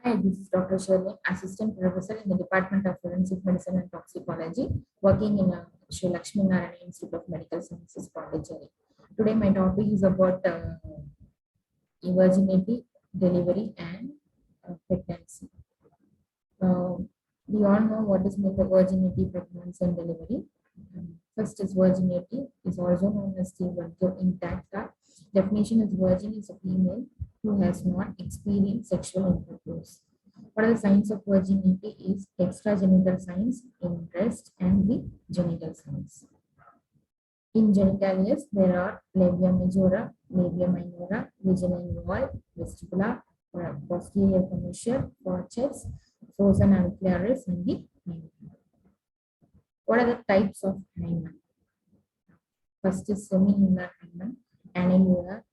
Hi, this is Dr. Shirley, Assistant Professor in the Department of Forensic Medicine and Toxicology, working in Sri Lakshmi Narayana Institute of Medical Sciences, Pondicherry. Today, my topic is about virginity, delivery, and pregnancy. Uh, we all know what is meant by virginity, pregnancy, and delivery. First is virginity, is also known as the virgo intacta. Definition is virgin is a female who has not experienced sexual intercourse. What are the signs of virginity? Is extragenital signs in breast and the genital signs. In genitalias, there are labia majora, labia minora, vaginal wall, vestibula, posterior commissure, forceps, fossa auricularis, and the hymen. What are the types of hymen? First is semilunar hymen, annular,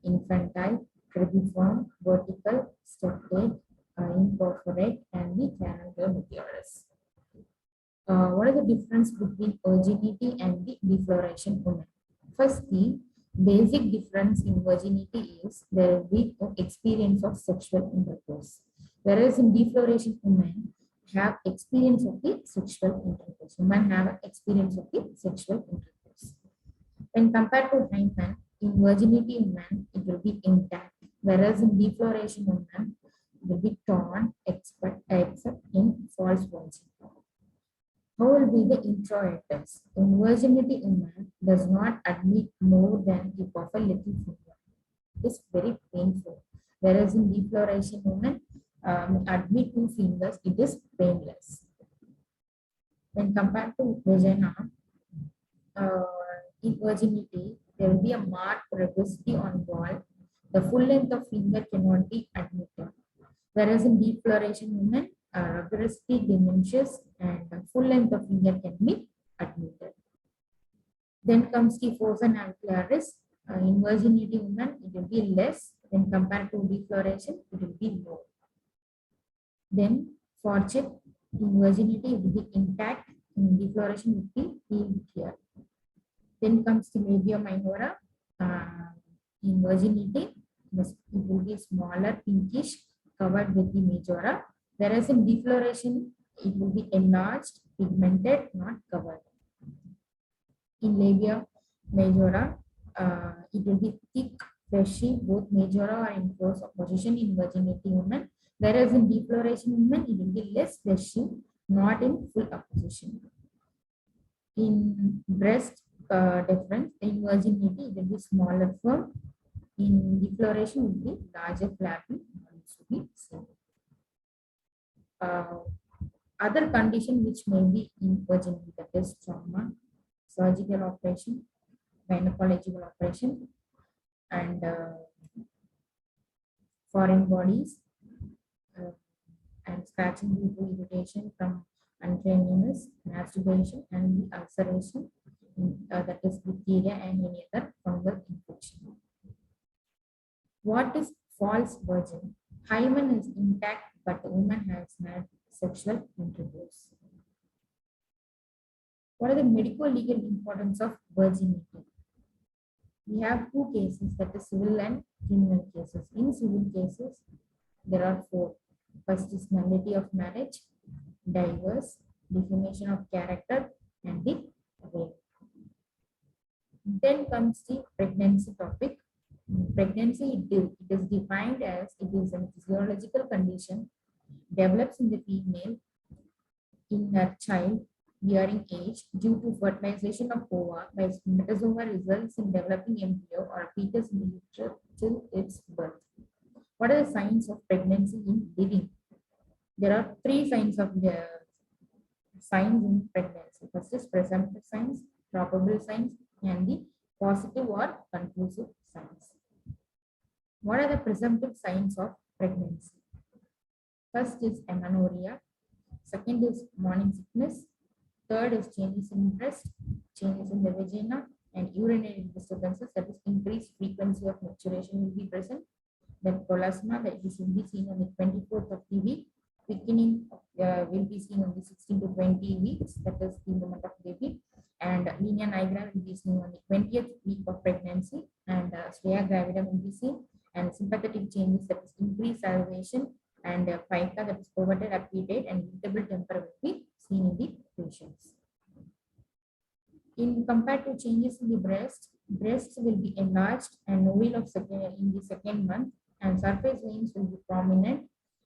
infantile, cribriform, vertical, steptate, imperforate, and the canalculus. What is the difference between virginity and the defloration woman? First, the basic difference in virginity is there will be no experience of sexual intercourse, whereas in defloration women have experience of the sexual intercourse. Women have experience of the sexual intercourse. When compared to hymen, in virginity women it will be intact, whereas in defloration women it will be torn except in false virginity. How will be the introitus? In virginity woman does not admit more than tip of a little finger. It is very painful. Whereas in defloration woman admit 2 fingers, it is painless. When compared to vagina, in virginity, there will be a marked rugosity on wall. The full length of finger cannot be admitted. Whereas in defloration women, rugosity diminishes and the full length of finger can be admitted. Then comes the fossa auricularis. In virginity women, it will be less. When compared to defloration, it will be more. Then forceps in virginity it will be intact. In defloration, it will be healed here. Then comes the labia minora. In virginity, it will be smaller, pinkish, covered with the majora. Whereas in defloration, it will be enlarged, pigmented, not covered. In labia majora, it will be thick, fleshy. Both majora are in close opposition in virginity women. Whereas in defloration women, it will be less fleshy, not in full opposition. In breast difference, in virginity, it will be smaller firm. In defloration, it will be larger flappy. Other condition which may be in virginity, that is trauma, surgical operation, gynecological operation, and foreign bodies, and scratching due to irritation from uncleanliness, masturbation, and the ulceration, that is bacteria and any other fungal infection. What is false virgin? Hymen is intact, but the woman has had sexual intercourse. What are the medical legal importance of virginity? We have 2 cases, that is civil and criminal cases. In civil cases, there are 4. First is nullity of marriage, divorce, defamation of character, and the rape. Then comes the pregnancy topic. Pregnancy, it is defined as it is a physiological condition develops in the female in a child bearing age due to fertilization of ova by spermatozoa results in developing embryo or fetus in the uterus till its birth. What are the signs of pregnancy in living? There are 3 signs of the signs in pregnancy. First is presumptive signs, probable signs, and the positive or conclusive signs. What are the presumptive signs of pregnancy? First is amenorrhea. Second is morning sickness. Third is changes in breast, changes in the vagina, and urinary disturbances, that is increased frequency of maturation will be present. Then prolasma, that is will be seen on the 24th of the week. Quickening will be seen on the 16 to 20 weeks, that is the moment of baby. And linea nigra will be seen on the 20th week of pregnancy, and stria gravida will be seen. And sympathetic changes, that is increased salivation, and pica, that is coveted, appetite, and irritable temper will be seen in the patients. In compared to changes in the breasts will be enlarged and ovule of in the second month, and surface veins will be prominent,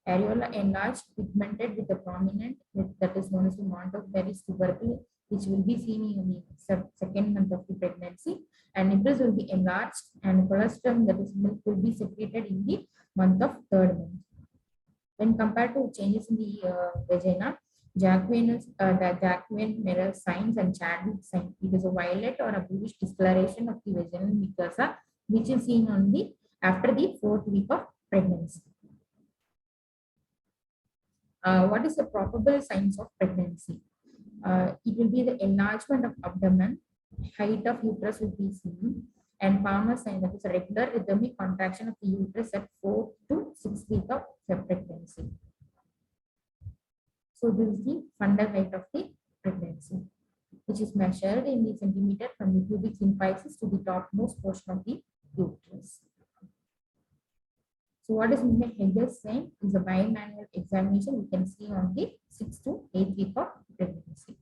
areola enlarged, pigmented with a prominent, that is known as the Montgomery's tubercle, which will be seen in the second month of the pregnancy, and nipples will be enlarged, and colostrum, that is milk, will be secreted in the month of third month. When compared to changes in the vagina, the Jacquemin mirror signs and Chadwick sign. It is a violet or a bluish discoloration of the vaginal mucosa, which is seen on the after the fourth week of pregnancy. What is the probable signs of pregnancy? It will be the enlargement of abdomen, height of uterus will be seen, and Palmer's sign, that is a regular rhythmic contraction of the uterus at 4 to 6 weeks of pregnancy. So this is the fundal height of the pregnancy, which is measured in the centimeter from the pubic symphysis to the topmost portion of the uterus. So what is the Hegel's sign is a bimanual examination we can see on the 6th to 8th week of pregnancy.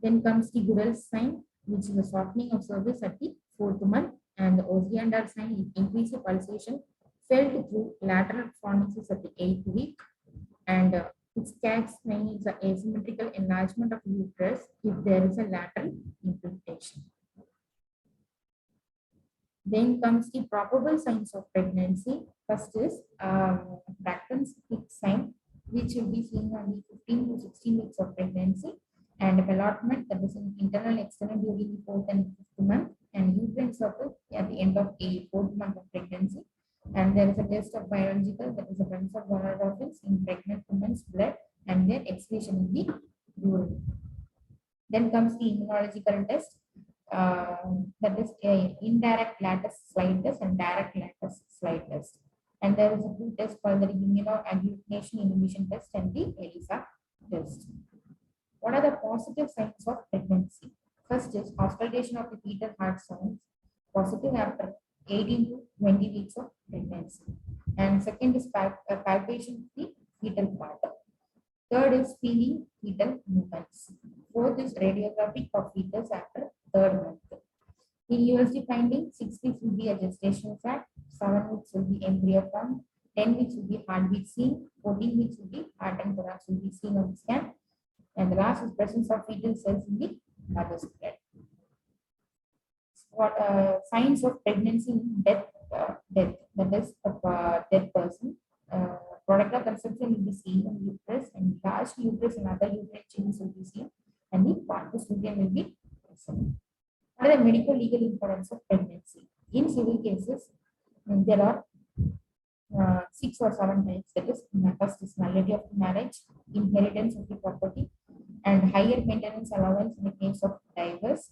Then comes the Goodell's sign, which is a softening of cervix at the 4th month, and the Osiander sign is increased pulsation felt through lateral fornices at the 8th week, and its Katz's sign is an asymmetrical enlargement of uterus if there is a lateral infiltration. Then comes the probable signs of pregnancy. First is Braxton's Hicks sign, which will be seen on the 15 to 16 weeks of pregnancy, and allotment, that is in internal external during the 4th and 5th month, and uterine circle at the end of the 4th month of pregnancy. And there is a test of biological, that is a presence of gonadotropins in pregnant women's blood and their excretion in the urine. Then comes the immunological test, that is a indirect lattice slide test and direct lattice slide test. And there is a two test called the immunoagglutination inhibition test and the ELISA test. What are the positive signs of pregnancy? First is auscultation of the fetal heart sounds, positive after 18 to 20 weeks of pregnancy. And second is palpation of the fetal part. Third is feeling fetal movements. Fourth is radiography of fetus after third month. In USG finding, 6 weeks will be a gestational fact, 7 weeks will be embryo form, 10 weeks will be heartbeat seen, 14 weeks will be heart and thorax will be seen on the scan, and the last is presence of fetal cells in the mother's blood. What signs of pregnancy in death, that is a dead person. Product of conception will be seen in uterus, and large uterus and other uterine changes will be seen, and the corpus luteum will be present. What are the medical legal importance of pregnancy? In civil cases, there are 6 or 7 types. That is, first is nullity of marriage, inheritance of the property, and higher maintenance allowance in the case of divorce,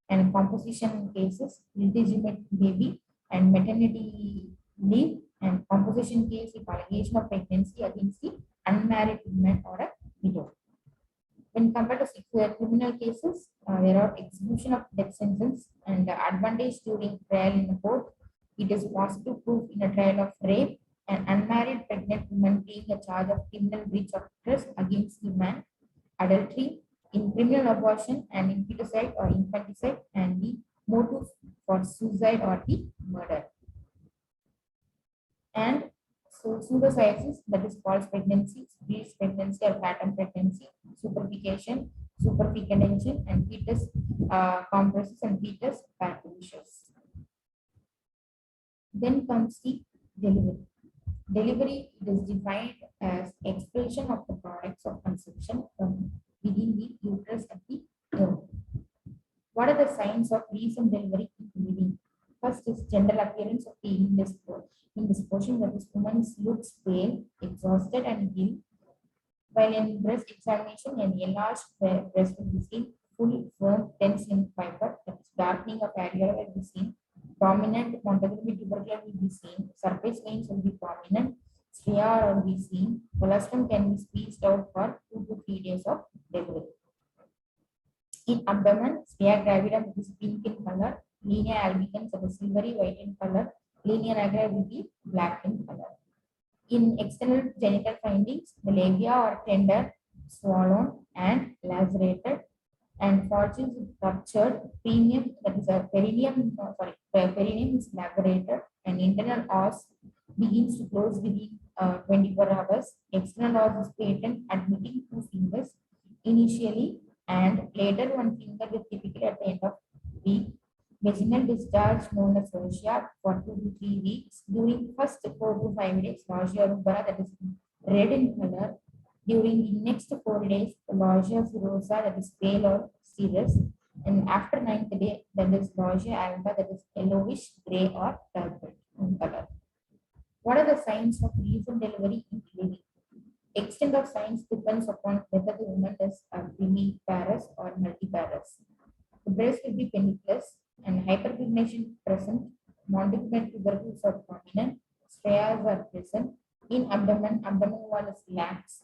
and composition in cases, illegitimate baby, and maternity leave, and composition case if allegation of pregnancy against the unmarried woman or a widow. When compared to criminal cases, there are execution of death sentence and advantage during trial in the court. It is positive proof in a trial of rape, an unmarried pregnant woman being a charge of criminal breach of trust against the man, adultery, in criminal abortion, and infanticide or infanticide, and the motive for suicide or the murder. And so pseudocyesis, that is false pregnancy, breech pregnancy or pattern pregnancy, superfecation, superfecundation, and fetus compresses and fetus patricious. Then comes the delivery. Delivery is defined as expulsion of the products of conception from within the uterus at the womb. What are the signs of recent delivery in living? First is general appearance of the indisposition, that is, woman looks pale, exhausted, and ill. While in breast examination, an enlarged breast will be seen, full, firm, dense in fiber, that is, darkening of areola will be seen, prominent Montgomery tubercle will be seen, surface veins will be prominent, stria will be seen, colostrum can be squeezed out for 2 to 3 days of delivery. In abdomen, stria gravida will be pink in color, linea albicans are silvery white in color, linea nigra will be black in color. In external genital findings, the labia are tender, swollen, and lacerated, and fortunes is ruptured. Perineum, that is a perineum, perineum is lacerated, and internal os begins to close within 24 hours. External os is patent, admitting two fingers initially, and later one finger is typically at the end of week. Vaginal discharge known as nausea for 2 to 3 weeks. During first 4 to 5 days, nausea rubra, that is red in color. During the next 4 days, nausea furosa, that is pale or serous. And after ninth day, that is nausea alba, that is yellowish, gray or purple in color. What are the signs of recent delivery in living? Extent of signs depends upon whether the woman is primiparous or multiparous. The breast will be penicillous and hyperpigmentation present. Non-pigment tubercles are prominent. Strias are present. In abdomen, abdomen wall is lax,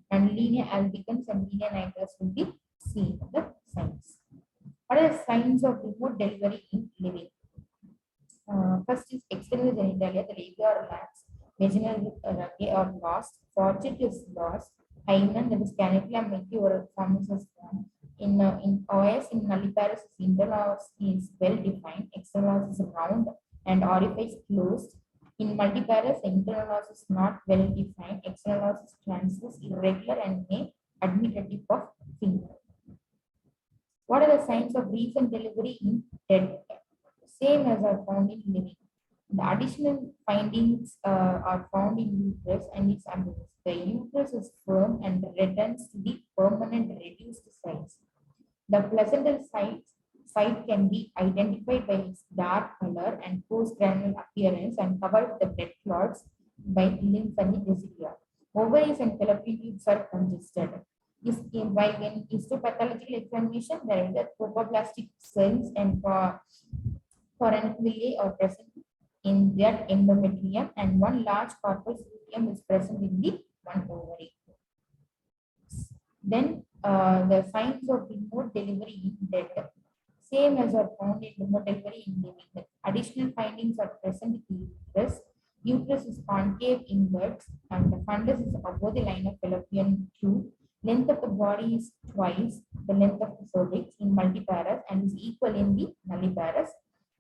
and linea albicans and linea nigrus will be seen in the signs. What are the signs of remote delivery in living? First is external genitalia, the labia or lax, vaginal rugae or lost, forget is lost, hymen, that is canopula meteor forms as form. In OS, in nulliparous, internal os is well defined, external os is round and orifice closed. In multiparous, internal os is not well defined, external os is transverse, irregular, and may admit a tip of finger. What are the signs of recent delivery in dead? Same as are found in living. The additional findings are found in uterus and its abdomen. The uterus is firm and returns to the permanent reduced size. The placental site can be identified by its dark color and postgranular appearance and covered with the blood clots by lymphatic residua. Ovaries and fallopian tubes are congested. By when histopathological examination, there is a tropoplastic cells and foraniculae are present in that endometrium, and one large corpus luteum is present in the one ovary. Then the signs of remote delivery in dead, same as are found in remote delivery in living. The additional findings are present in the uterus. Uterus is concave inwards, and the fundus is above the line of fallopian tube. Length of the body is twice the length of the cervix in multiparous and is equal in the nulliparous.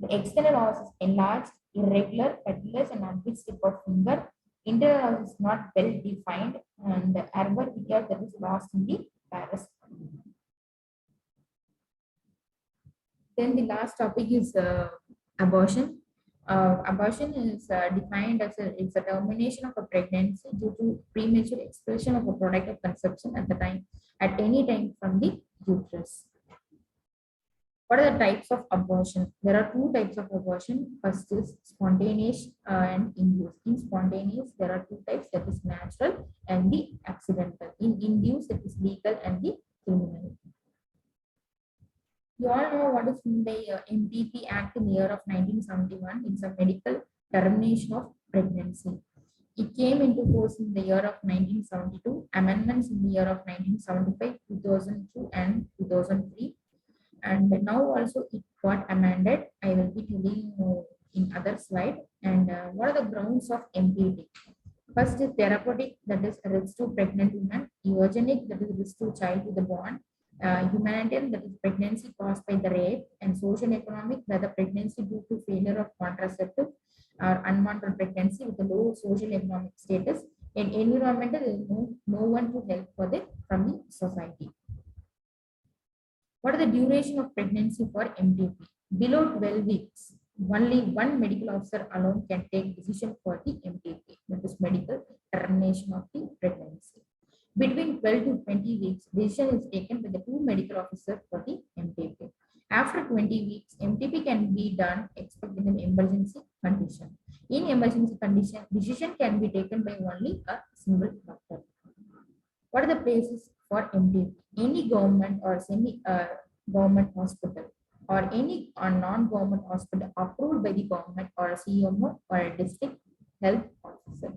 The external os is enlarged, irregular, petalous, and admits tip of finger. Internal os is not well defined, and the arbor vigor, that is lost in the parus. Then the last topic is abortion. Abortion is defined as it's a termination of a pregnancy due to premature expulsion of a product of conception at any time from the uterus. What are the types of abortion? There are two types of abortion. First is spontaneous and induced. In spontaneous, there are two types, that is natural and the accidental. In induced, it is legal and the criminal. You all know what is meant by MPP Act in the year of 1971. It's a medical termination of pregnancy. It came into force in the year of 1972. Amendments in the year of 1975, 2002, and 2003. And now also it got amended. I will be telling you in other slide. And what are the grounds of MPT? First is therapeutic, that is risk to pregnant women. Eugenic, that is risk to child to the born. Humanitarian, that is pregnancy caused by the rape. And social economic, where the pregnancy due to failure of contraceptive or unwanted pregnancy with a low social economic status. And environmental, there is no one to help from the society. What is the duration of pregnancy for MTP? Below 12 weeks, only one medical officer alone can take decision for the MTP, that is medical termination of the pregnancy. Between 12 to 20 weeks, decision is taken by the two medical officers for the MTP. After 20 weeks, MTP can be done except in an emergency condition. In emergency condition, decision can be taken by only a single doctor. What are the places for MTP? Any government or semi-government hospital or any non-government hospital approved by the government or a CMO or a district health officer.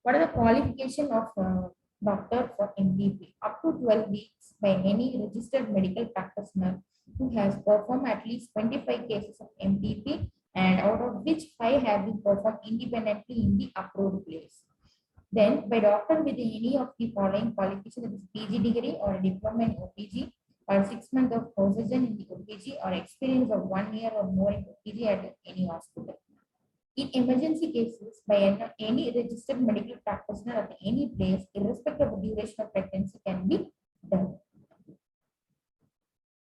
What are the qualification of doctor for MTP? Up to 12 weeks by any registered medical practitioner who has performed at least 25 cases of MTP and out of which 5 have been performed independently in the approved place. Then, by doctor with any of the following qualifications, that is PG degree or a diploma in OPG, or 6 months of position in the OPG, or experience of 1 year or more in OPG at any hospital. In emergency cases, by any registered medical practitioner at any place, irrespective of duration of pregnancy, can be done.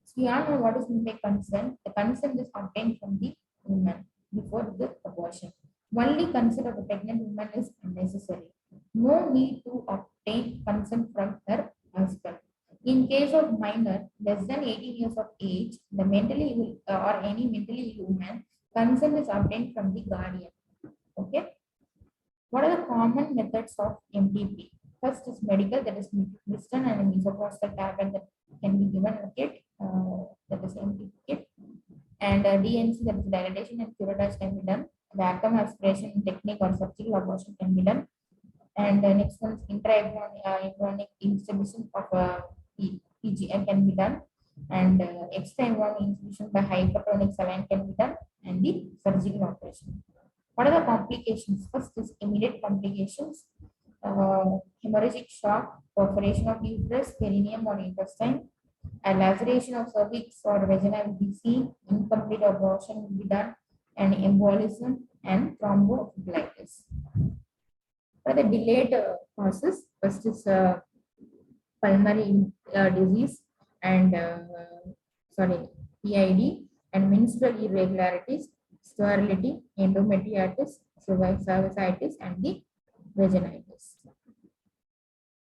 So, we all know what is meant by consent. The consent is obtained from the woman before the abortion. Only consent of the pregnant woman is necessary. No need to obtain consent from her husband. In case of minor less than 18 years of age, the mentally ill or any mentally ill woman, consent is obtained from the guardian. Okay. What are the common methods of MTP? First is medical, that is mifepristone and misoprostol tablet that can be given a kit, that is MTP kit, and DNC, that is dilatation and curettage, can be done. Vacuum aspiration technique or surgical abortion can be done. And the next one is intra-embryonic insertion of PGN can be done, and extra-embryonic insertion by hypertonic saline can be done, and the surgical operation. What are the complications? First is immediate complications, hemorrhagic shock, perforation of uterus, perineum or intestine, a laceration of cervix or vagina will be seen, incomplete abortion will be done, and embolism and thrombophlebitis. For the delayed causes, first is pulmonary disease and PID, and menstrual irregularities, sterility, endometriosis, cervicitis, and the vaginitis.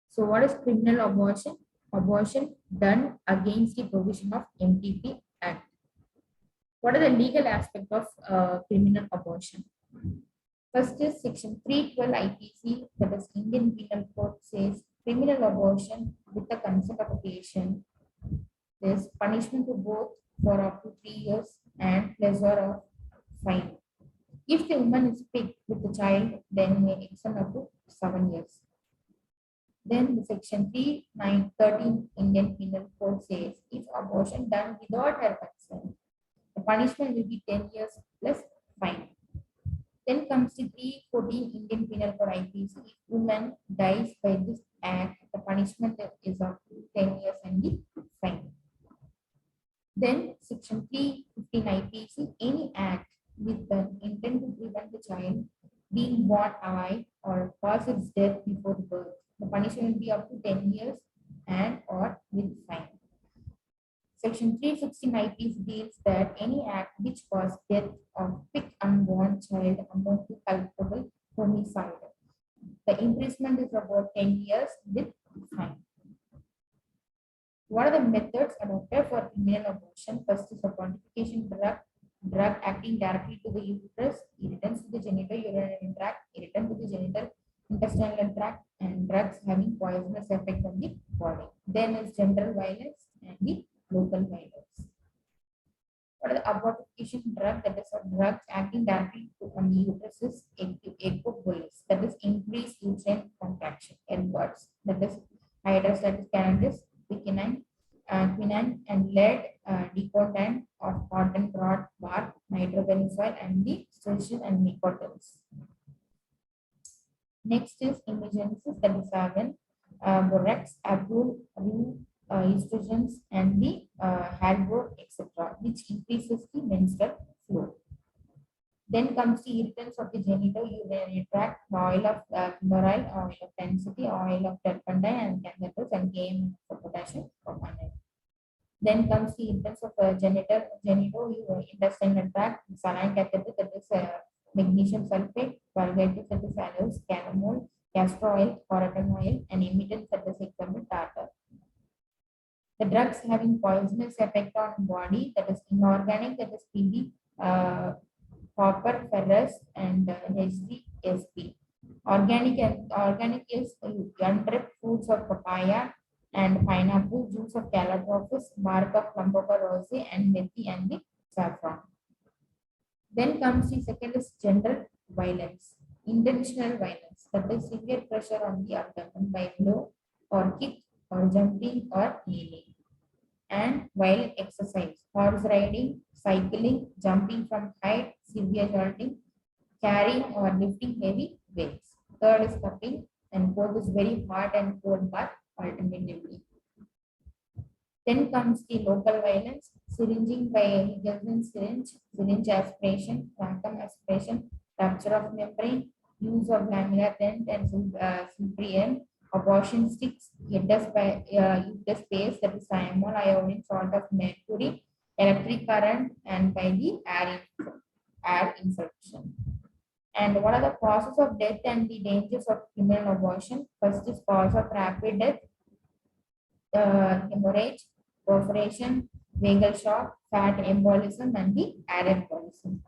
So, what is criminal abortion? Abortion done against the provision of MTP Act. What are the legal aspects of criminal abortion? First is section 312 IPC, that is Indian Penal Code, says criminal abortion with the consent of a patient. There is punishment to both for up to 3 years and pleasure of fine. If the woman is picked with the child, then may extend up to 7 years. Then the section 3913 Indian Penal Code says if abortion done without her consent, the punishment will be 10 years plus fine. Then comes the 314 Indian Penal Code IPC. If woman dies by this act, the punishment is up to 10 years and the fine. Then section 315 IPC, any act with the intent to prevent the child being born alive or cause its death before the birth, the punishment will be up to 10 years and or with fine. Section 316 IPC deals that any act which causes death of quick unborn child amount to culpable homicide. The imprisonment is about 10 years with fine. What are the methods adopted for criminal abortion? First is a quantification drug acting directly to the uterus, irritants to the genitourinary tract, irritant to the genital intestinal tract, and drugs having poisonous effect on the body. Then is general violence and the local violence. What are the abortification drug? That is a drug acting directly on the uterus is ecobolus, that is increased uterine contraction, words, that is hydrostatic cannabis, quinine, and lead, decotant of cotton rod bark, nitrobenzoyl, and the solution and nicotins. Next is emergencies, that is borax, abdul, estrogens, and the Haldor, etc., which increases the menstrual flow. Then comes the irritants of the genitourinary tract, oil of femoral, oil of density, oil of turpentine, and candles, and game of potassium permanganate. Then comes the irritants of genitourinary tract, saline catheter, that is magnesium sulfate, vulgaris, that is aloes, calomel, castor oil, corotan oil, and emittents, that is example tartar. The drugs having poisonous effect on body, that is inorganic, that is PB, copper, ferrous, and HDSP. Organic is unripe fruits of papaya and pineapple, juice of calotropis, bark of Lumboca rosea, and methi and the saffron. Then comes the second is general violence, intentional violence, that is severe pressure on the abdomen by blow or kick or jumping or kneeling. and violent exercise, horse riding, cycling, jumping from height, severe jolting, carrying or lifting heavy weights. Third is cupping, and fourth is very hot and cold bath alternatively. Then comes the local violence, syringing by Higgins syringe, syringe aspiration, quantum aspiration, rupture of membrane, use of laminar tent and Cyprian, abortion sticks, uterus space, that is thiamol, iodine, salt of mercury, electric current, and by the air insertion. And what are the causes of death and the dangers of criminal abortion? First is cause of rapid death, hemorrhage, perforation, vagal shock, fat embolism, and the air embolism.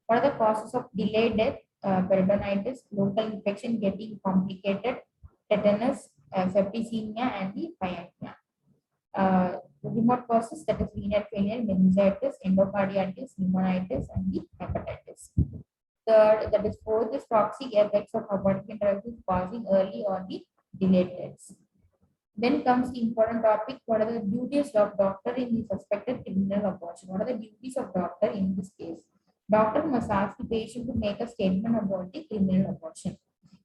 What are the causes of delayed death? Peritonitis, local infection getting complicated, tetanus, septicemia, and the pyonia. Remote causes, that is renal failure, meningitis, endocarditis, pneumonitis, and the hepatitis. Third, that is fourth is toxic effects of abortive interventions causing early or the delayed deaths. Then comes the important topic, what are the duties of doctor in the suspected criminal abortion? What are the duties of doctor in this case? Doctor must ask the patient to make a statement about the criminal abortion.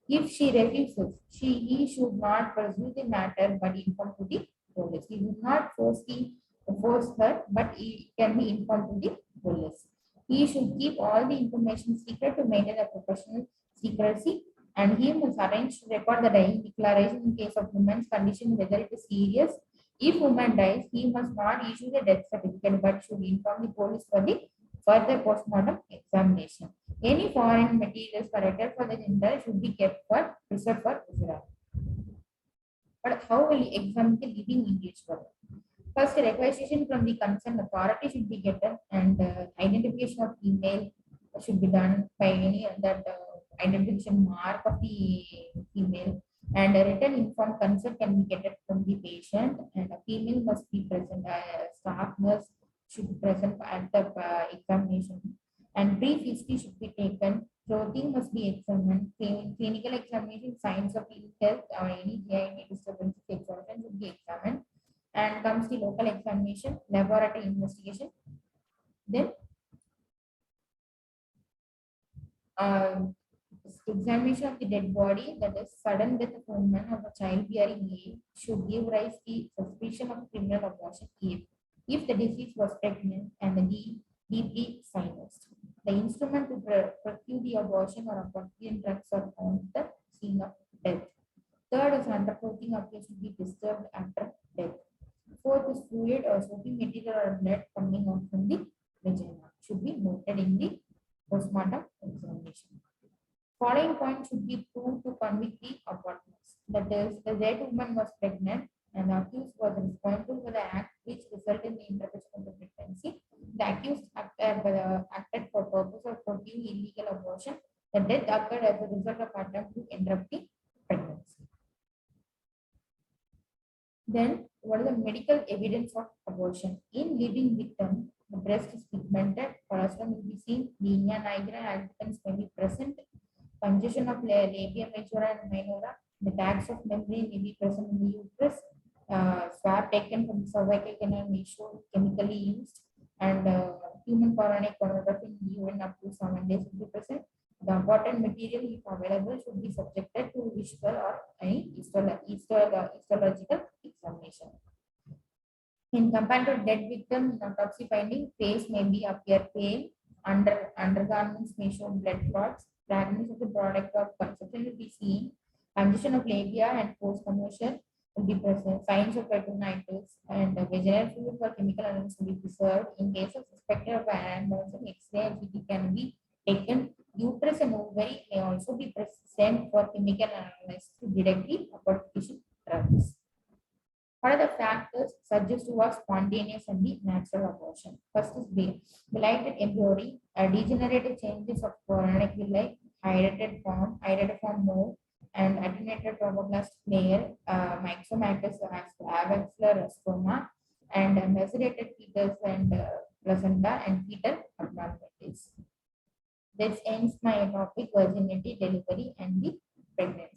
If she refuses, he should not pursue the matter but inform to the police. He would not force her, but he can be informed to the police. He should keep all the information secret to maintain a professional secrecy, and he must arrange to record the dying declaration in case of woman's condition, whether it is serious. If woman dies, he must not issue the death certificate but should inform the police for the further postmortem examination. Any foreign materials collected for the gender should be kept for preserved for Israel. But how will you examine the living individual? First, requisition from the concerned authority should be given, and identification of female should be done by any that identification mark of the female, and a written informed consent can be get from the patient, and a female must be present. Staff nurse should be present at the examination, and brief history should be taken. Clothing must be examined. Clinical examination, signs of ill health or any GI disturbances, exhaustion should be examined. And comes the local examination, laboratory investigation. Then examination of the dead body, that is sudden death of a woman of a childbearing age, should give rise to suspicion of criminal abortion if the disease was pregnant and the deeply silenced. The instrument to pursue the abortion or appropriate drugs are found at the scene of death. Third is underclothing appears to be disturbed after death. Fourth is fluid or soapy material or blood coming out from the vagina should be noted in the postmortem examination. Following point should be proved to convict the abortness. That is, the dead woman was pregnant and the accused was responsible for the act which resulted in the interruption of the pregnancy. The accused acted for purpose of procuring illegal abortion. The death occurred as a result of attempt to interrupt the pregnancy. Then, what is the medical evidence of abortion? In living victim, the breast is pigmented, colostrum will be seen, linea nigra albicans may be present, congestion of labia majora and minora, the tags of membrane may be present in the uterus, swab taken from the cervical canal may show chemically used, and human coronary chronography in the urine up to 7 days will be present. The aborted material, if available, should be subjected to visual or any histological examination. In compared to dead victim, in autopsy finding, face may be appear pale, undergarments may show blood clots, fragments of the product of conception will be seen, congestion of labia and post conversion will be present, signs of peritonitis, and vaginal fluid for chemical analysis will be preserved. In case of suspected of aneurysm, X-ray and CT can be taken. Uterus and ovary may also be present for chemical analysis to detect the abortifacient drugs. What are the factors suggest towards spontaneous and the natural abortion? First is belated embryology, degenerative changes of chorionic villi, hydrated form mode, and attenuated trophoblast layer, myxomatous avexillary stroma, and macerated fetus and placenta and fetal abnormalities. This ends my topic, virginity, delivery, and the pregnancy.